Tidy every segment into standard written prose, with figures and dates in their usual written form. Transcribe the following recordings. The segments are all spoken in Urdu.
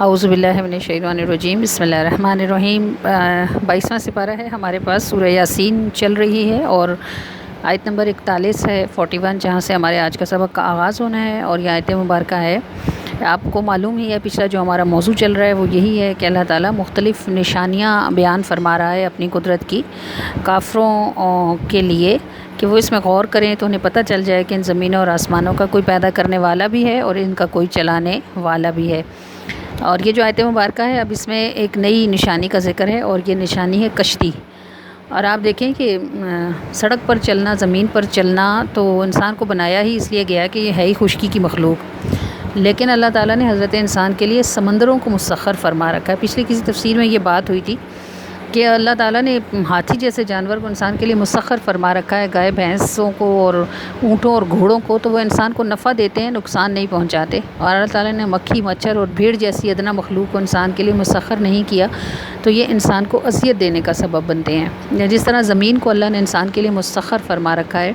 اعوذ باللہ من الشیطان الرجیم، بسم اللہ الرحمن الرحیم۔ 22واں سپارہ ہے ہمارے پاس، سورہ یاسین چل رہی ہے اور آیت نمبر 41 ہے 41، جہاں سے ہمارے آج کا سبق کا آغاز ہونا ہے۔ اور یہ آیت مبارکہ ہے، آپ کو معلوم ہی ہے پچھلا جو ہمارا موضوع چل رہا ہے وہ یہی ہے کہ اللہ تعالیٰ مختلف نشانیاں بیان فرما رہا ہے اپنی قدرت کی کافروں کے لیے، کہ وہ اس میں غور کریں تو انہیں پتہ چل جائے کہ ان زمینوں اور آسمانوں کا کوئی پیدا کرنے والا بھی ہے اور ان کا کوئی چلانے والا بھی ہے۔ اور یہ جو آیت مبارکہ ہے، اب اس میں ایک نئی نشانی کا ذکر ہے، اور یہ نشانی ہے کشتی۔ اور آپ دیکھیں کہ سڑک پر چلنا، زمین پر چلنا تو انسان کو بنایا ہی اس لیے گیا کہ یہ ہے ہی خشکی کی مخلوق، لیکن اللہ تعالیٰ نے حضرت انسان کے لیے سمندروں کو مسخر فرما رکھا ہے۔ پچھلی کسی تفسیر میں یہ بات ہوئی تھی کہ اللہ تعالیٰ نے ہاتھی جیسے جانور کو انسان کے لیے مسخر فرما رکھا ہے، گائے بھینسوں کو اور اونٹوں اور گھوڑوں کو، تو وہ انسان کو نفع دیتے ہیں، نقصان نہیں پہنچاتے۔ اور اللہ تعالیٰ نے مکھی، مچھر اور بھیڑ جیسی ادنا مخلوق کو انسان کے لیے مسخر نہیں کیا تو یہ انسان کو اذیت دینے کا سبب بنتے ہیں۔ جس طرح زمین کو اللہ نے انسان کے لیے مسخر فرما رکھا ہے،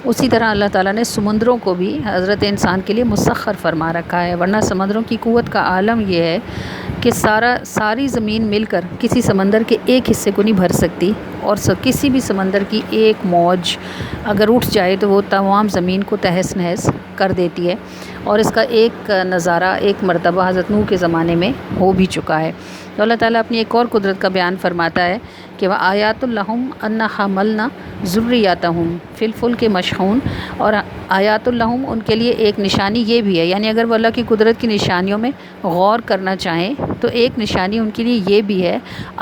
اسی طرح اللہ تعالیٰ نے سمندروں کو بھی حضرت انسان کے لیے مسخر فرما رکھا ہے۔ ورنہ سمندروں کی قوت کا عالم یہ ہے کہ ساری زمین مل کر کسی سمندر کے ایک حصے کو نہیں بھر سکتی، اور کسی بھی سمندر کی ایک موج اگر اٹھ جائے تو وہ تمام زمین کو تہس نہس کر دیتی ہے۔ اور اس کا ایک نظارہ ایک مرتبہ حضرت نوح کے زمانے میں ہو بھی چکا ہے۔ تو اللہ تعالیٰ اپنی ایک اور قدرت کا بیان فرماتا ہے کہ وَآیَاتُ لَهُمْ أَنَّا حَمَلْنَا ذُرِّيَّتَهُمْ فِي الْفُلْكِ مَشْحُونٍ، اور آیات لہم ان کے لیے ایک نشانی یہ بھی ہے، یعنی اگر وہ اللہ کی قدرت کی نشانیوں میں غور کرنا چاہیں تو ایک نشانی ان کے لیے یہ بھی ہے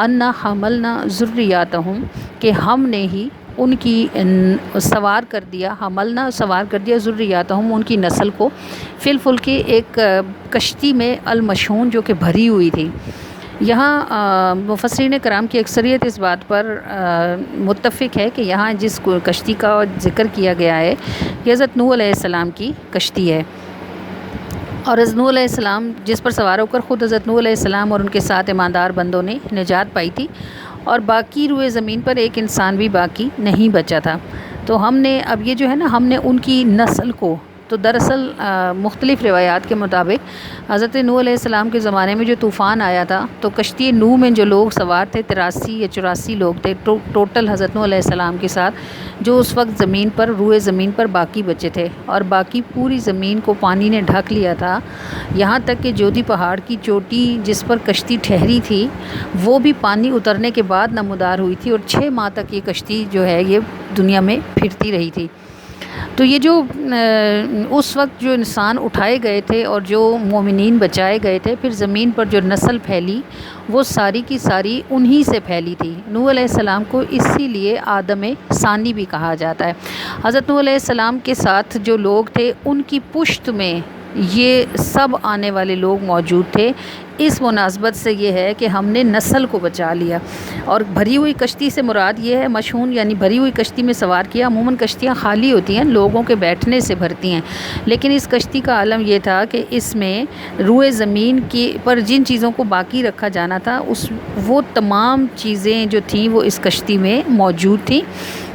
أَنَّا حَمَلْنَا ذُرِّيَّتَهُمْ، کہ ہم نے ہی ان کی سوار کر دیا، حملنا سوار کر دیا ذریاتہم ان کی نسل کو، فی الفلک ایک کشتی میں، المشحون جو کہ بھری ہوئی تھی۔ یہاں مفسرین کرام کی اکثریت اس بات پر متفق ہے کہ یہاں جس کشتی کا ذکر کیا گیا ہے یہ حضرت نوح علیہ السلام کی کشتی ہے۔ اور حضرت نوح علیہ السلام جس پر سوار ہو کر خود حضرت نوح علیہ السلام اور ان کے ساتھ ایماندار بندوں نے نجات پائی تھی، اور باقی روئے زمین پر ایک انسان بھی باقی نہیں بچا تھا۔ تو ہم نے اب یہ جو ہے نا، ہم نے ان کی نسل کو، تو دراصل مختلف روایات کے مطابق حضرت نوح علیہ السلام کے زمانے میں جو طوفان آیا تھا تو کشتی نوح میں جو لوگ سوار تھے 83 یا 84 لوگ تھے ٹوٹل حضرت نوح علیہ السلام کے ساتھ، جو اس وقت زمین پر، روئے زمین پر باقی بچے تھے، اور باقی پوری زمین کو پانی نے ڈھک لیا تھا، یہاں تک کہ جودھی پہاڑ کی چوٹی جس پر کشتی ٹھہری تھی وہ بھی پانی اترنے کے بعد نمودار ہوئی تھی، اور 6 ماہ تک یہ کشتی جو ہے یہ دنیا میں پھرتی رہی تھی۔ تو یہ جو اس وقت جو انسان اٹھائے گئے تھے اور جو مومنین بچائے گئے تھے، پھر زمین پر جو نسل پھیلی وہ ساری کی ساری انہی سے پھیلی تھی۔ نوح علیہ السلام کو اسی لیے آدم ثانی بھی کہا جاتا ہے۔ حضرت نوح علیہ السلام کے ساتھ جو لوگ تھے ان کی پشت میں یہ سب آنے والے لوگ موجود تھے۔ اس مناسبت سے یہ ہے کہ ہم نے نسل کو بچا لیا۔ اور بھری ہوئی کشتی سے مراد یہ ہے، مشحون یعنی بھری ہوئی کشتی میں سوار کیا۔ عموماً کشتیاں خالی ہوتی ہیں، لوگوں کے بیٹھنے سے بھرتی ہیں، لیکن اس کشتی کا عالم یہ تھا کہ اس میں روئے زمین کی پر جن چیزوں کو باقی رکھا جانا تھا وہ تمام چیزیں جو تھیں وہ اس کشتی میں موجود تھیں۔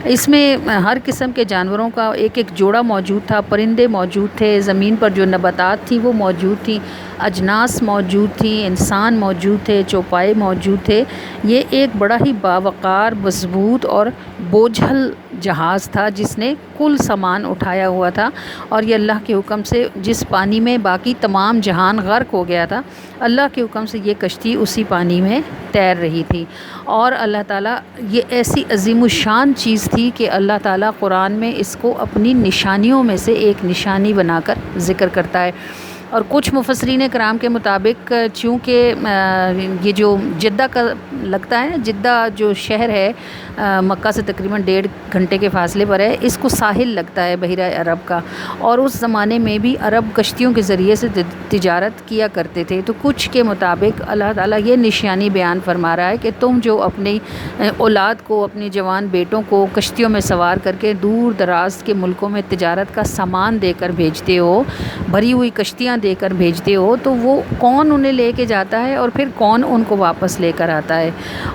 اس میں ہر قسم کے جانوروں کا ایک ایک جوڑا موجود تھا، پرندے موجود تھے، زمین پر جو نباتات تھیں وہ موجود تھیں، اجناس موجود تھیں، انسان موجود تھے، چوپائے موجود تھے۔ یہ ایک بڑا ہی باوقار، مضبوط اور بوجھل جہاز تھا جس نے کل سامان اٹھایا ہوا تھا، اور یہ اللہ کے حکم سے، جس پانی میں باقی تمام جہان غرق ہو گیا تھا، اللہ کے حکم سے یہ کشتی اسی پانی میں تیر رہی تھی۔ اور اللہ تعالیٰ، یہ ایسی عظیم الشان چیز تھی کہ اللہ تعالیٰ قرآن میں اس کو اپنی نشانیوں میں سے ایک نشانی بنا کر ذکر کرتا ہے۔ اور کچھ مفسرین کرام کے مطابق چونکہ یہ جو جدہ کا لگتا ہے، جدہ جو شہر ہے مکہ سے تقریباً 1.5 گھنٹے کے فاصلے پر ہے، اس کو ساحل لگتا ہے بحیرہ عرب کا، اور اس زمانے میں بھی عرب کشتیوں کے ذریعے سے تجارت کیا کرتے تھے۔ تو کچھ کے مطابق اللہ تعالیٰ یہ نشانی بیان فرما رہا ہے کہ تم جو اپنی اولاد کو، اپنی جوان بیٹوں کو کشتیوں میں سوار کر کے دور دراز کے ملکوں میں تجارت کا سامان دے کر بھیجتے ہو، بھری ہوئی کشتیاں دے کر بھیجتے ہو، تو وہ کون انہیں لے کے جاتا ہے اور پھر کون ان کو واپس لے کر آتا ہے؟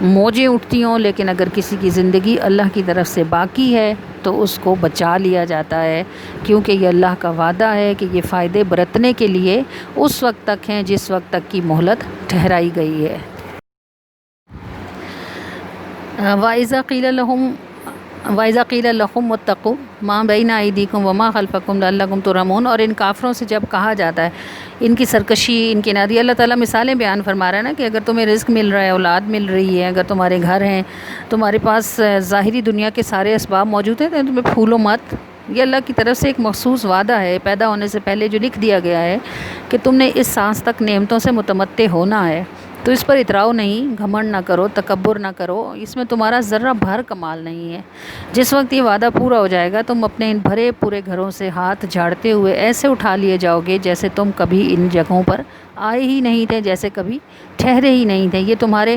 موجیں اٹھتی ہوں، لیکن اگر کسی کی زندگی اللہ کی طرف سے باقی ہے تو اس کو بچا لیا جاتا ہے، کیونکہ یہ اللہ کا وعدہ ہے کہ یہ فائدے برتنے کے لیے اس وقت تک ہیں جس وقت تک کی مہلت ٹھہرائی گئی ہے۔ وَإِذَا قِيلَ لَهُمُ اتَّقُوا مَا بَيْنَ أَيْدِيكُمْ وَمَا خَلْفَكُمْ لَعَلَّكُمْ تُرْحَمُونَ، اور ان کافروں سے جب کہا جاتا ہے، ان کی سرکشی، ان کی نادی، اللہ تعالیٰ مثالیں بیان فرما رہا ہے نا کہ اگر تمہیں رزق مل رہا ہے، اولاد مل رہی ہے، اگر تمہارے گھر ہیں، تمہارے پاس ظاہری دنیا کے سارے اسباب موجود ہیں، تو تمہیں پھولو مت۔ یہ اللہ کی طرف سے ایک مخصوص وعدہ ہے، پیدا ہونے سے پہلے جو لکھ دیا گیا ہے کہ تم نے اس سانس تک نعمتوں سے متمتع ہونا ہے، تو اس پر اتراؤ نہیں، گھمنڈ نہ کرو، تکبر نہ کرو، اس میں تمہارا ذرہ بھر کمال نہیں ہے۔ جس وقت یہ وعدہ پورا ہو جائے گا، تم اپنے ان بھرے پورے گھروں سے ہاتھ جھاڑتے ہوئے ایسے اٹھا لیے جاؤ گے جیسے تم کبھی ان جگہوں پر آئے ہی نہیں تھے، جیسے کبھی ٹھہرے ہی نہیں تھے۔ یہ تمہارے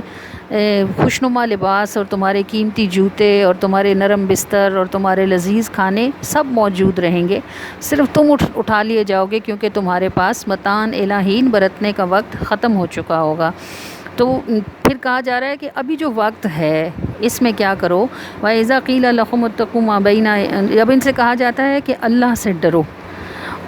خوشنما لباس اور تمہارے قیمتی جوتے اور تمہارے نرم بستر اور تمہارے لذیذ کھانے سب موجود رہیں گے، صرف تم اٹھا لیے جاؤ گے کیونکہ تمہارے پاس متان الہین برتنے کا وقت ختم ہو چکا ہوگا۔ تو پھر کہا جا رہا ہے کہ ابھی جو وقت ہے اس میں کیا کرو، وَإِذَا قِيلَ لَهُمُ اتَّقُوا مَا بَيْنَ، جب ان سے کہا جاتا ہے کہ اللہ سے ڈرو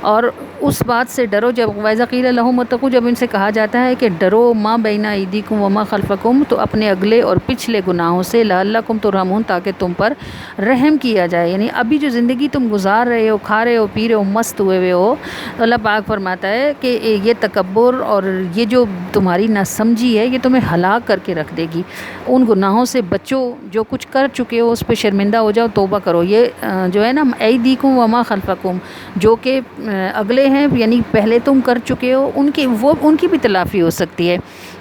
اور اس بات سے ڈرو، جب وَإِذَا قِيلَ لَهُمُ اتَّقُوا، جب ان سے کہا جاتا ہے کہ ڈرو مَا بَيْنَ أَيْدِيكُمْ وَمَا خَلْفَكُمْ، تو اپنے اگلے اور پچھلے گناہوں سے، لَعَلَّكُمْ تُرْحَمُونَ، تاکہ تم پر رحم کیا جائے۔ یعنی ابھی جو زندگی تم گزار رہے ہو، کھا رہے ہو، پی رہے ہو، مست ہوئے ہو، تو اللہ پاک فرماتا ہے کہ یہ تکبر اور یہ جو تمہاری ناسمجھی ہے یہ تمہیں ہلاک کر کے رکھ دے گی۔ ان گناہوں سے بچو، جو کچھ کر چکے ہو اس پہ شرمندہ ہو جاؤ، توبہ کرو۔ یہ جو ہے نا ایدیکم وما خلفکم، جو کہ اگلے ہیں، یعنی پہلے تم کر چکے ہو، ان کی بھی تلافی ہو سکتی ہے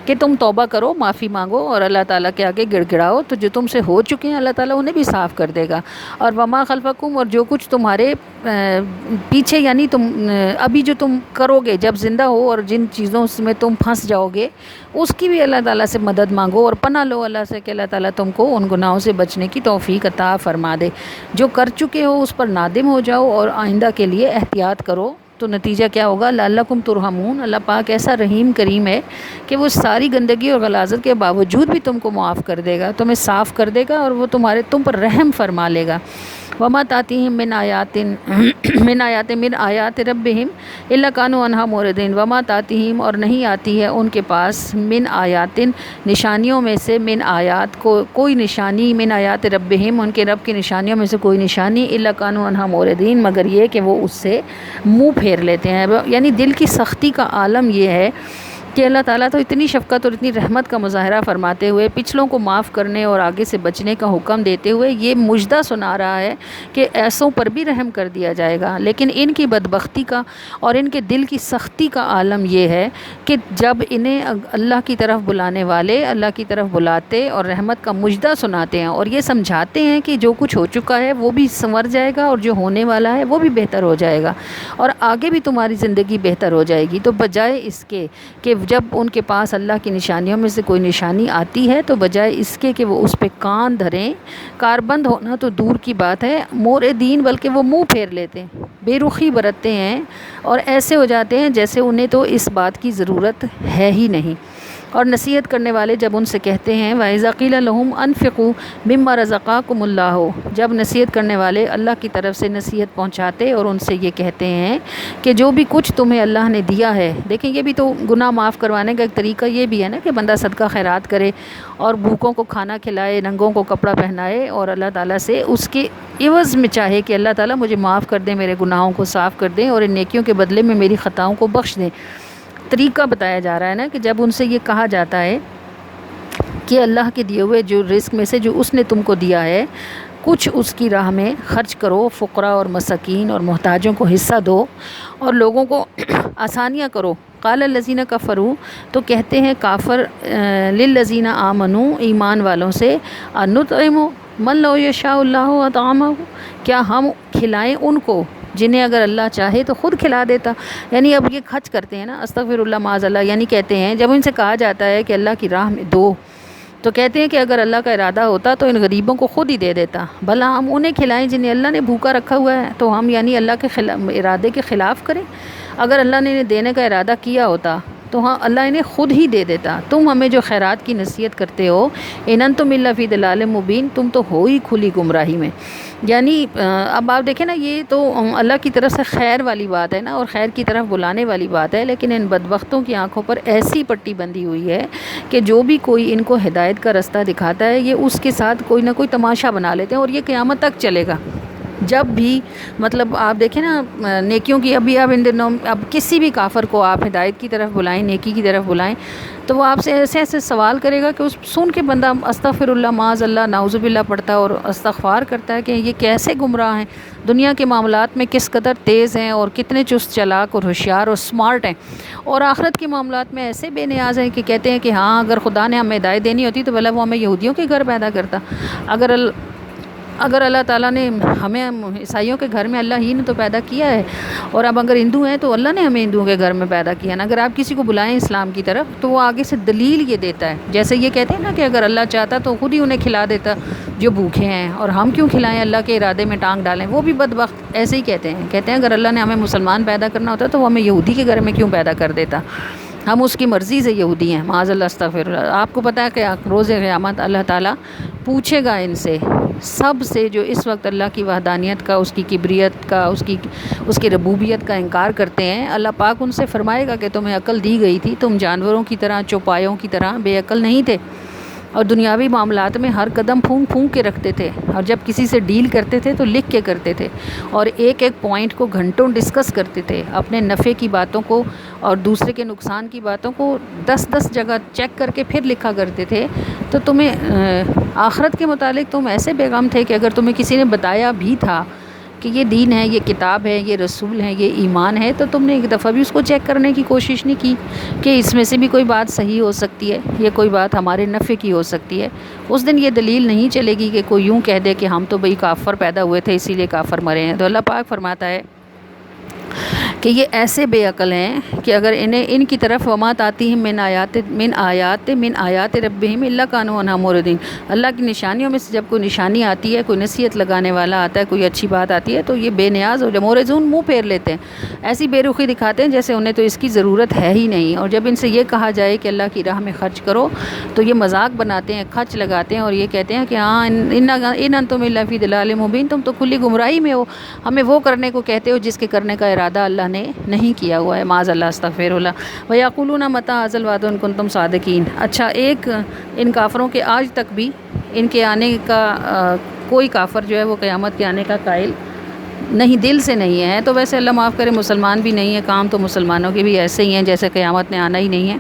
کہ تم توبہ کرو، معافی مانگو اور اللہ تعالیٰ کے آگے گڑ گڑاؤ، تو جو تم سے ہو چکے ہیں اللہ تعالیٰ انہیں بھی صاف کر دے گا۔ اور وما خلفکم، اور جو کچھ تمہارے پیچھے، یعنی تم ابھی جو تم کرو گے جب زندہ ہو، اور جن چیزوں میں تم پھنس جاؤ گے اس کی بھی اللہ تعالیٰ سے مدد مانگو اور پناہ لو اللہ سے کہ اللہ تعالیٰ تم کو ان گناہوں سے بچنے کی توفیق عطا فرما دے۔ جو کر چکے ہو اس پر نادم ہو جاؤ اور آئندہ کے لیے احتیاط کرو، تو نتیجہ کیا ہوگا، لعلکم ترحمون۔ اللہ پاک ایسا رحیم کریم ہے کہ وہ ساری گندگی اور غلاظت کے باوجود بھی تم کو معاف کر دے گا، تمہیں صاف کر دے گا اور وہ تم پر رحم فرما لے گا۔ وما تاتیہم من آیات ربہم الا کانوا عنہا معرضین، وما تاتیہم، اور نہیں آتی ہے ان کے پاس، من آیات، نشانیوں میں سے، من آیات، کوئی نشانی، من آیات ربہم، ان کے رب کی نشانیوں میں سے کوئی نشانی، الا کانوا عنہا معرضین، مگر یہ کہ وہ اس سے منہ پھیر لیتے ہیں۔ یعنی دل کی سختی کا عالم یہ ہے کہ اللہ تعالیٰ تو اتنی شفقت اور اتنی رحمت کا مظاہرہ فرماتے ہوئے، پچھلوں کو معاف کرنے اور آگے سے بچنے کا حکم دیتے ہوئے یہ مژدہ سنا رہا ہے کہ ایسوں پر بھی رحم کر دیا جائے گا، لیکن ان کی بدبختی کا اور ان کے دل کی سختی کا عالم یہ ہے کہ جب انہیں اللہ کی طرف بلانے والے اللہ کی طرف بلاتے اور رحمت کا مژدہ سناتے ہیں اور یہ سمجھاتے ہیں کہ جو کچھ ہو چکا ہے وہ بھی سنور جائے گا اور جو ہونے والا ہے وہ بھی بہتر ہو جائے گا اور آگے بھی تمہاری زندگی بہتر ہو جائے گی، تو بجائے اس کے کہ جب ان کے پاس اللہ کی نشانیوں میں سے کوئی نشانی آتی ہے تو بجائے اس کے کہ وہ اس پہ کان دھریں، کاربند ہونا تو دور کی بات ہے، موردین، بلکہ وہ منہ پھیر لیتے ہیں، بے رخی برتتے ہیں اور ایسے ہو جاتے ہیں جیسے انہیں تو اس بات کی ضرورت ہے ہی نہیں۔ اور نصیحت کرنے والے جب ان سے کہتے ہیں وَإِذَا قِيلَ لَهُمْ أَنفِقُوا مِمَّا رَزَقَكُمُ اللَّهُ، جب نصیحت کرنے والے اللہ کی طرف سے نصیحت پہنچاتے اور ان سے یہ کہتے ہیں کہ جو بھی کچھ تمہیں اللہ نے دیا ہے، دیکھیں یہ بھی تو گناہ معاف کروانے کا ایک طریقہ یہ بھی ہے نا کہ بندہ صدقہ خیرات کرے اور بھوکوں کو کھانا کھلائے، ننگوں کو کپڑا پہنائے اور اللہ تعالیٰ سے اس کے عوض میں چاہے کہ اللہ تعالیٰ مجھے معاف کر دیں، میرے گناہوں کو صاف کر دیں اور ان نیکیوں کے بدلے میں میری خطاؤں کو بخش دیں۔ طریقہ بتایا جا رہا ہے نا کہ جب ان سے یہ کہا جاتا ہے کہ اللہ کے دیے ہوئے جو رزق میں سے جو اس نے تم کو دیا ہے کچھ اس کی راہ میں خرچ کرو، فقراء اور مساکین اور محتاجوں کو حصہ دو اور لوگوں کو آسانیاں کرو۔ قال الذین کفروا، تو کہتے ہیں کافر، للذین آمنوا، ایمان والوں سے، انطعم من لو یشاء اللہ اطعمہ، کیا ہم کھلائیں ان کو جنہیں اگر اللہ چاہے تو خود کھلا دیتا۔ یعنی اب یہ خرچ کرتے ہیں نا، استغفر اللہ معاذ اللہ، یعنی کہتے ہیں جب ان سے کہا جاتا ہے کہ اللہ کی راہ میں دو تو کہتے ہیں کہ اگر اللہ کا ارادہ ہوتا تو ان غریبوں کو خود ہی دے دیتا، بھلا ہم انہیں کھلائیں جنہیں اللہ نے بھوکا رکھا ہوا ہے، تو ہم یعنی اللہ کے ارادے کے خلاف کریں؟ اگر اللہ نے انہیں دینے کا ارادہ کیا ہوتا تو ہاں اللہ انہیں خود ہی دے دیتا. تم ہمیں جو خیرات کی نصیحت کرتے ہو ان انتم الا فی ضلال مبین، تم تو ہو ہی کھلی گمراہی میں. یعنی اب آپ دیکھیں نا، یہ تو اللہ کی طرف سے خیر والی بات ہے نا، اور خیر کی طرف بلانے والی بات ہے، لیکن ان بدبختوں کی آنکھوں پر ایسی پٹی بندھی ہوئی ہے کہ جو بھی کوئی ان کو ہدایت کا رستہ دکھاتا ہے یہ اس کے ساتھ کوئی نہ کوئی تماشا بنا لیتے ہیں، اور یہ قیامت تک چلے گا. جب بھی مطلب آپ دیکھیں نا نیکیوں کی، ابھی اب ان دنوں اب کسی بھی کافر کو آپ ہدایت کی طرف بلائیں، نیکی کی طرف بلائیں، تو وہ آپ سے ایسے ایسے سوال کرے گا کہ اس سن کے بندہ استغفر اللہ معاذ اللہ نعوذ باللہ پڑھتا ہے اور استغفار کرتا ہے کہ یہ کیسے گمراہ ہیں، دنیا کے معاملات میں کس قدر تیز ہیں اور کتنے چست چالاک اور ہوشیار اور سمارٹ ہیں، اور آخرت کے معاملات میں ایسے بے نیاز ہیں کہ کہتے ہیں کہ ہاں اگر خدا نے ہمیں ہدایت دینی ہوتی تو بھلا وہ ہمیں یہودیوں کے گھر پیدا کرتا. اگر اللہ تعالیٰ نے ہمیں عیسائیوں کے گھر میں اللہ ہی نے تو پیدا کیا ہے، اور اب اگر ہندو ہیں تو اللہ نے ہمیں ہندوؤں کے گھر میں پیدا کیا نا. اگر آپ کسی کو بلائیں اسلام کی طرف تو وہ آگے سے دلیل یہ دیتا ہے، جیسے یہ کہتے ہیں نا کہ اگر اللہ چاہتا تو خود ہی انہیں کھلا دیتا جو بھوکے ہیں، اور ہم کیوں کھلائیں، اللہ کے ارادے میں ٹانگ ڈالیں. وہ بھی بدبخت ایسے ہی کہتے ہیں اگر اللہ نے ہمیں مسلمان پیدا کرنا ہوتا تو وہ ہمیں یہودی کے گھر میں کیوں پیدا کر دیتا، ہم اس کی مرضی سے یہودی ہیں. معاذ اللہ استغفر اللہ. آپ کو پتہ ہے کہ روز قیامت اللہ تعالیٰ پوچھے گا ان سے سب سے جو اس وقت اللہ کی وحدانیت کا، اس کی کبریت کا، اس کی ربوبیت کا انکار کرتے ہیں. اللہ پاک ان سے فرمائے گا کہ تمہیں عقل دی گئی تھی، تم جانوروں کی طرح، چوپایوں کی طرح بے عقل نہیں تھے، اور دنیاوی معاملات میں ہر قدم پھونک پھونک کے رکھتے تھے، اور جب کسی سے ڈیل کرتے تھے تو لکھ کے کرتے تھے، اور ایک ایک پوائنٹ کو گھنٹوں ڈسکس کرتے تھے، اپنے نفع کی باتوں کو اور دوسرے کے نقصان کی باتوں کو 10 جگہ چیک کر کے پھر لکھا کرتے تھے. تو تمہیں آخرت کے متعلق تم ایسے بیغم تھے کہ اگر تمہیں کسی نے بتایا بھی تھا کہ یہ دین ہے، یہ کتاب ہے، یہ رسول ہے، یہ ایمان ہے، تو تم نے ایک دفعہ بھی اس کو چیک کرنے کی کوشش نہیں کی کہ اس میں سے بھی کوئی بات صحیح ہو سکتی ہے، یہ کوئی بات ہمارے نفع کی ہو سکتی ہے. اس دن یہ دلیل نہیں چلے گی کہ کوئی یوں کہہ دے کہ ہم تو بھئی کافر پیدا ہوئے تھے اسی لیے کافر مرے ہیں. تو اللہ پاک فرماتا ہے کہ یہ ایسے بے عقل ہیں کہ اگر ان کی طرف وما آتی من آیات ربہم الا کانوا عنہا معرضین، اللہ کی نشانیوں میں سے جب کوئی نشانی آتی ہے، کوئی نصیحت لگانے والا آتا ہے، کوئی اچھی بات آتی ہے، تو یہ بے نیاز اور معرضون منہ پھیر لیتے ہیں، ایسی بے رخی دکھاتے ہیں جیسے انہیں تو اس کی ضرورت ہے ہی نہیں. اور جب ان سے یہ کہا جائے کہ اللہ کی راہ میں خرچ کرو تو یہ مذاق بناتے ہیں، خرچ لگاتے ہیں، اور یہ کہتے ہیں کہ ہاں ان انتم الا فی ضلال مبین، تم تو کھلی گمراہی میں ہو، ہمیں وہ کرنے کو کہتے ہو جس کے کرنے کا ارادہ اللہ نے نہیں کیا ہوا ہے. معاذ اللہ استغفر اللہ. وَيَقُولُونَ مَتَىٰ هَٰذَا الْوَعْدُ إِن كُنتُمْ صَادِقِينَ. اچھا، ایک ان کافروں کے آج تک بھی ان کے آنے کا کوئی کافر جو ہے وہ قیامت کے آنے کا قائل نہیں، دل سے نہیں ہے. تو ویسے اللہ معاف کرے مسلمان بھی نہیں ہے، کام تو مسلمانوں کے بھی ایسے ہی ہیں جیسے قیامت نے آنا ہی نہیں ہے.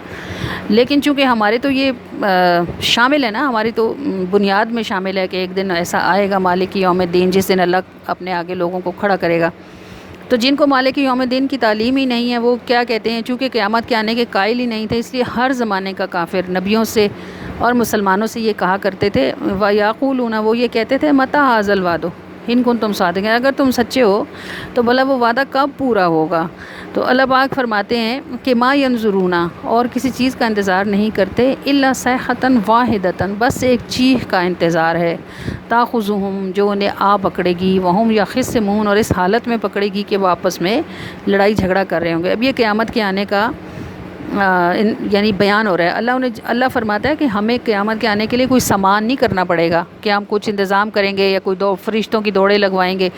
لیکن چونکہ ہمارے تو یہ شامل ہے نا، ہماری تو بنیاد میں شامل ہے کہ ایک دن ایسا آئے گا مالک یوم الدین جس دن اللہ اپنے آگے لوگوں کو کھڑا کرے گا. تو جن کو مالک یوم دین کی تعلیم ہی نہیں ہے وہ کیا کہتے ہیں، چونکہ قیامت کے آنے کے قائل ہی نہیں تھے، اس لیے ہر زمانے کا کافر نبیوں سے اور مسلمانوں سے یہ کہا کرتے تھے، وَيَقُولُونَ، وہ یہ کہتے تھے مَتَىٰ هَٰذَا الْوَعْدُ إِن كُنتُمْ صَادِقِينَ، اگر تم سچے ہو تو بھلا وہ وعدہ کب پورا ہوگا. تو اللہ پاک فرماتے ہیں کہ ما ينظرون، اور کسی چیز کا انتظار نہیں کرتے، الا صیحۃ واحدۃ، بس ایک چیخ کا انتظار ہے، تاخذہم، جو انہیں آ پکڑے گی، وہم یخصمون، اور اس حالت میں پکڑے گی کہ وہ آپس میں لڑائی جھگڑا کر رہے ہوں گے. اب یہ قیامت کے آنے کا یعنی بیان ہو رہا ہے. اللہ فرماتا ہے کہ ہمیں قیامت کے آنے کے لیے کوئی سامان نہیں کرنا پڑے گا کہ ہم کچھ انتظام کریں گے یا کوئی فرشتوں کی دوڑیں لگوائیں گے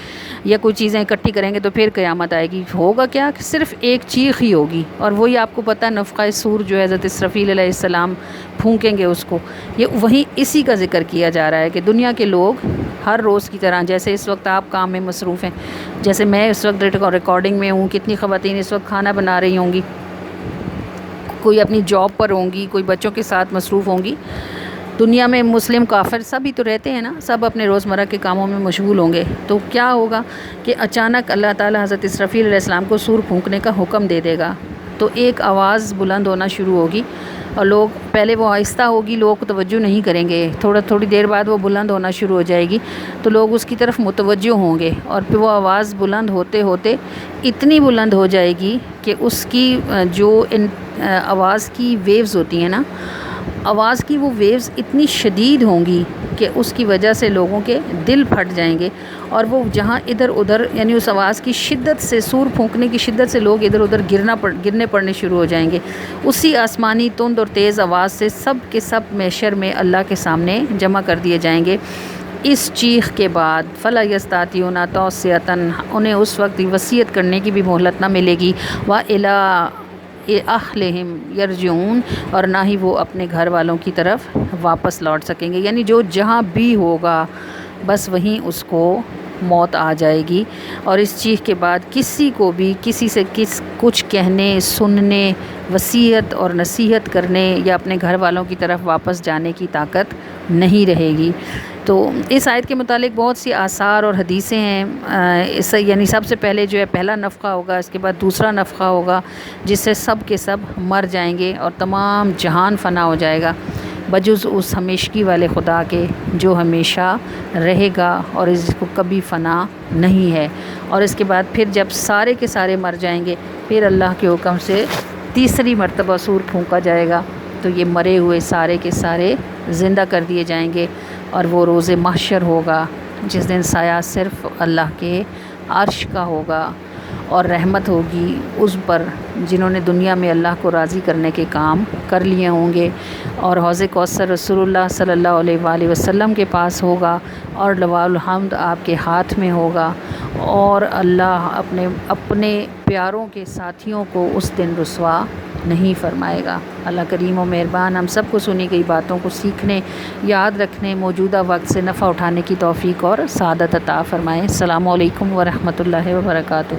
یا کوئی چیزیں اکٹھی کریں گے تو پھر قیامت آئے گی. ہوگا کیا کہ صرف ایک چیخ ہی ہوگی، اور وہی آپ کو پتہ ہے نفخہ صور جو ہے حضرت اسرافیل علیہ السلام پھونکیں گے اس کو. یہ وہیں اسی کا ذکر کیا جا رہا ہے کہ دنیا کے لوگ ہر روز کی طرح، جیسے اس وقت آپ کام میں مصروف ہیں، جیسے میں اس وقت ریکارڈنگ میں ہوں، کتنی خواتین اس وقت کھانا بنا رہی ہوں گی، کوئی اپنی جاب پر ہوں گی، کوئی بچوں کے ساتھ مصروف ہوں گی. دنیا میں مسلم کافر سبھی تو رہتے ہیں نا، سب اپنے روزمرہ کے کاموں میں مشغول ہوں گے. تو کیا ہوگا کہ اچانک اللہ تعالیٰ حضرت اسرافیل علیہ السلام کو سور پھونکنے کا حکم دے دے گا، تو ایک آواز بلند ہونا شروع ہوگی، اور لوگ پہلے وہ آہستہ ہوگی، لوگ توجہ نہیں کریں گے، تھوڑی دیر بعد وہ بلند ہونا شروع ہو جائے گی تو لوگ اس کی طرف متوجہ ہوں گے، اور پھر وہ آواز بلند ہوتے ہوتے اتنی بلند ہو جائے گی کہ اس کی جو آواز کی ویوز ہوتی ہیں نا آواز کی وہ ویوز اتنی شدید ہوں گی کہ اس کی وجہ سے لوگوں کے دل پھٹ جائیں گے، اور وہ جہاں ادھر ادھر یعنی اس آواز کی شدت سے، سور پھونکنے کی شدت سے لوگ ادھر ادھر گرنے پڑنے شروع ہو جائیں گے۔ اسی آسمانی تند اور تیز آواز سے سب کے سب محشر میں اللہ کے سامنے جمع کر دیے جائیں گے۔ اس چیخ کے بعد فلا یستطیعون توصیۃ، انہیں اس وقت وصیت کرنے کی بھی مہلت نہ ملے گی، وَإِلَىٰ اہلہم یرجعون، اور نہ ہی وہ اپنے گھر والوں کی طرف واپس لوٹ سکیں گے، یعنی جو جہاں بھی ہوگا بس وہیں اس کو موت آ جائے گی۔ اور اس چیخ کے بعد کسی کو بھی کسی سے کچھ کہنے، سننے، وصیت اور نصیحت کرنے یا اپنے گھر والوں کی طرف واپس جانے کی طاقت نہیں رہے گی۔ تو اس آیت کے متعلق بہت سی آثار اور حدیثیں ہیں، یعنی سب سے پہلے جو ہے پہلا نفخہ ہوگا، اس کے بعد دوسرا نفخہ ہوگا جس سے سب کے سب مر جائیں گے اور تمام جہان فنا ہو جائے گا بجز اس ہمیشگی والے خدا کے جو ہمیشہ رہے گا اور اس کو کبھی فنا نہیں ہے۔ اور اس کے بعد پھر جب سارے کے سارے مر جائیں گے، پھر اللہ کے حکم سے تیسری مرتبہ سور پھونکا جائے گا، تو یہ مرے ہوئے سارے کے سارے زندہ کر دیے جائیں گے، اور وہ روز محشر ہوگا جس دن سایہ صرف اللہ کے عرش کا ہوگا، اور رحمت ہوگی اس پر جنہوں نے دنیا میں اللہ کو راضی کرنے کے کام کر لیے ہوں گے، اور حوض کوثر رسول اللہ صلی اللہ علیہ وآلہ وسلم کے پاس ہوگا، اور لواء الحمد آپ کے ہاتھ میں ہوگا، اور اللہ اپنے پیاروں کے ساتھیوں کو اس دن رسوا نہیں فرمائے گا۔ اللہ کریم و مہربان ہم سب کو سنی گئی باتوں کو سیکھنے، یاد رکھنے، موجودہ وقت سے نفع اٹھانے کی توفیق اور سعادت عطا فرمائے۔ السلام علیکم ورحمۃ اللہ وبرکاتہ۔